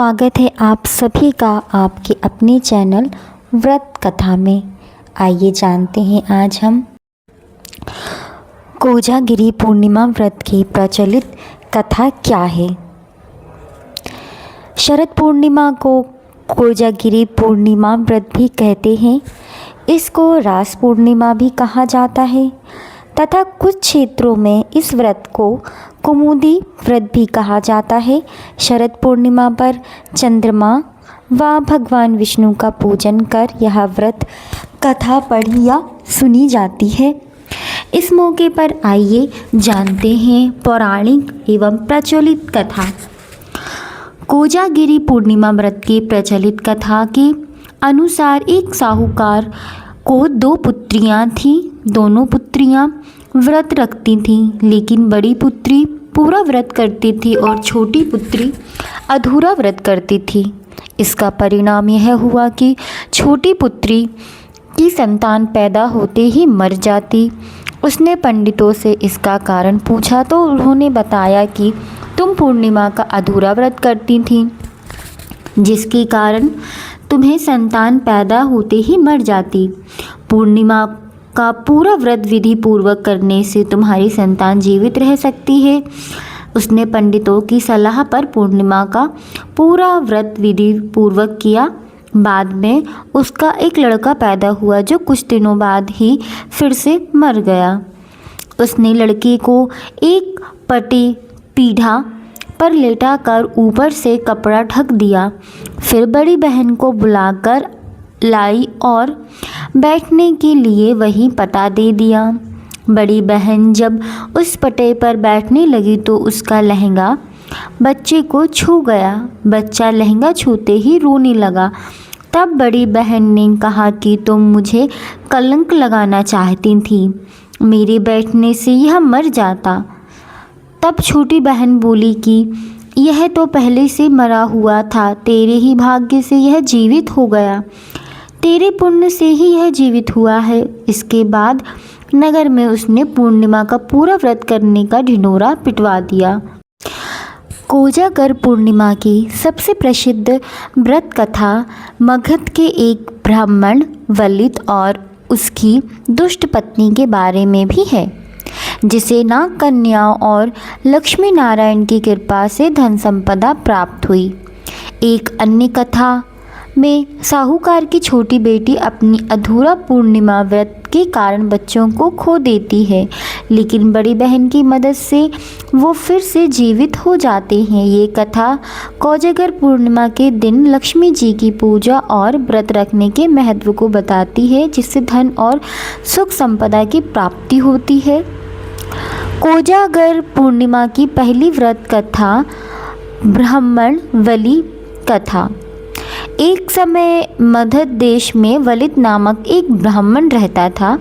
स्वागत है आप सभी का आपके अपने चैनल व्रत कथा में। आइए जानते हैं आज हम कोजागिरी पूर्णिमा व्रत की प्रचलित कथा क्या है। शरद पूर्णिमा को कोजागिरी पूर्णिमा व्रत भी कहते हैं। इसको रास पूर्णिमा भी कहा जाता है तथा कुछ क्षेत्रों में इस व्रत को कुमुदी व्रत भी कहा जाता है। शरद पूर्णिमा पर चंद्रमा व भगवान विष्णु का पूजन कर यह व्रत कथा पढ़ी या सुनी जाती है। इस मौके पर आइए जानते हैं पौराणिक एवं प्रचलित कथा। कोजागिरी पूर्णिमा व्रत की प्रचलित कथा के अनुसार एक साहूकार को दो पुत्रियां थीं। दोनों पुत्रियां व्रत रखती थीं, लेकिन बड़ी पुत्री पूरा व्रत करती थी और छोटी पुत्री अधूरा व्रत करती थी। इसका परिणाम यह हुआ कि छोटी पुत्री की संतान पैदा होते ही मर जाती। उसने पंडितों से इसका कारण पूछा तो उन्होंने बताया कि तुम पूर्णिमा का अधूरा व्रत करती थीं, जिसके कारण तुम्हें संतान पैदा होते ही मर जाती। पूर्णिमा का पूरा व्रत विधि पूर्वक करने से तुम्हारी संतान जीवित रह सकती है। उसने पंडितों की सलाह पर पूर्णिमा का पूरा व्रत विधि पूर्वक किया। बाद में उसका एक लड़का पैदा हुआ जो कुछ दिनों बाद ही फिर से मर गया। उसने लड़के को एक पटी पीढ़ा पर लेटा कर ऊपर से कपड़ा ढक दिया। फिर बड़ी बहन को बुलाकर लाई और बैठने के लिए वहीं पटा दे दिया। बड़ी बहन जब उस पटे पर बैठने लगी तो उसका लहंगा बच्चे को छू गया। बच्चा लहंगा छूते ही रोने लगा। तब बड़ी बहन ने कहा कि तुम मुझे कलंक लगाना चाहती थी, मेरे बैठने से यह मर जाता। तब छोटी बहन बोली कि यह तो पहले से मरा हुआ था, तेरे ही भाग्य से यह जीवित हो गया, तेरे पुण्य से ही यह जीवित हुआ है। इसके बाद नगर में उसने पूर्णिमा का पूरा व्रत करने का ढिंढोरा पिटवा दिया। कोजागर पूर्णिमा की सबसे प्रसिद्ध व्रत कथा मगध के एक ब्राह्मण वलित और उसकी दुष्ट पत्नी के बारे में भी है, जिसे नाग कन्या और लक्ष्मी नारायण की कृपा से धन संपदा प्राप्त हुई। एक अन्य कथा में साहूकार की छोटी बेटी अपनी अधूरा पूर्णिमा व्रत के कारण बच्चों को खो देती है, लेकिन बड़ी बहन की मदद से वो फिर से जीवित हो जाते हैं। ये कथा कोजागर पूर्णिमा के दिन लक्ष्मी जी की पूजा और व्रत रखने के महत्व को बताती है, जिससे धन और सुख संपदा की प्राप्ति होती है। कोजागर पूर्णिमा की पहली व्रत कथा ब्राह्मण वली कथा। एक समय मगध देश में वलित नामक एक ब्राह्मण रहता था,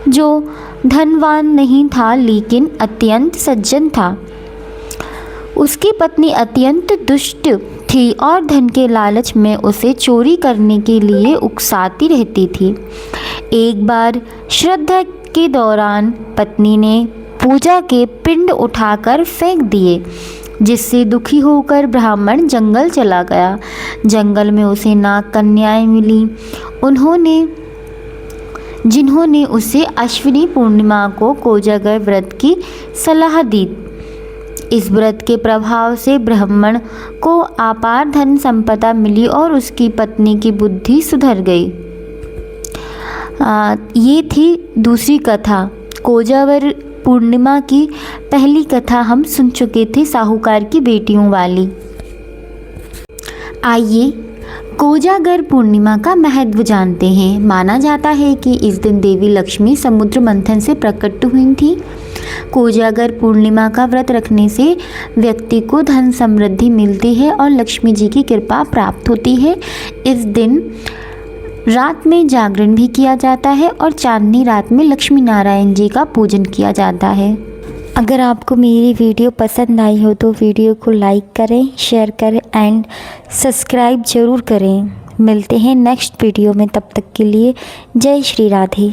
जो धनवान नहीं था लेकिन अत्यंत सज्जन था। उसकी पत्नी अत्यंत दुष्ट थी और धन के लालच में उसे चोरी करने के लिए उकसाती रहती थी। एक बार श्राद्ध के दौरान पत्नी ने पूजा के पिंड उठाकर फेंक दिए, जिससे दुखी होकर ब्राह्मण जंगल चला गया। जंगल में उसे नाग कन्याएं मिली, जिन्होंने उसे अश्विनी पूर्णिमा को कोजागर व्रत की सलाह दी। इस व्रत के प्रभाव से ब्राह्मण को अपार धन संपदा मिली और उसकी पत्नी की बुद्धि सुधर गई। ये थी दूसरी कथा। कोजागर पूर्णिमा की पहली कथा हम सुन चुके थे, साहूकार की बेटियों वाली। आइए कोजागर पूर्णिमा का महत्व जानते हैं। माना जाता है कि इस दिन देवी लक्ष्मी समुद्र मंथन से प्रकट हुई थी। कोजागर पूर्णिमा का व्रत रखने से व्यक्ति को धन समृद्धि मिलती है और लक्ष्मी जी की कृपा प्राप्त होती है। इस दिन रात में जागरण भी किया जाता है और चांदनी रात में लक्ष्मी नारायण जी का पूजन किया जाता है। अगर आपको मेरी वीडियो पसंद आई हो तो वीडियो को लाइक करें, शेयर करें एंड सब्सक्राइब ज़रूर करें। मिलते हैं नेक्स्ट वीडियो में, तब तक के लिए जय श्री राधे।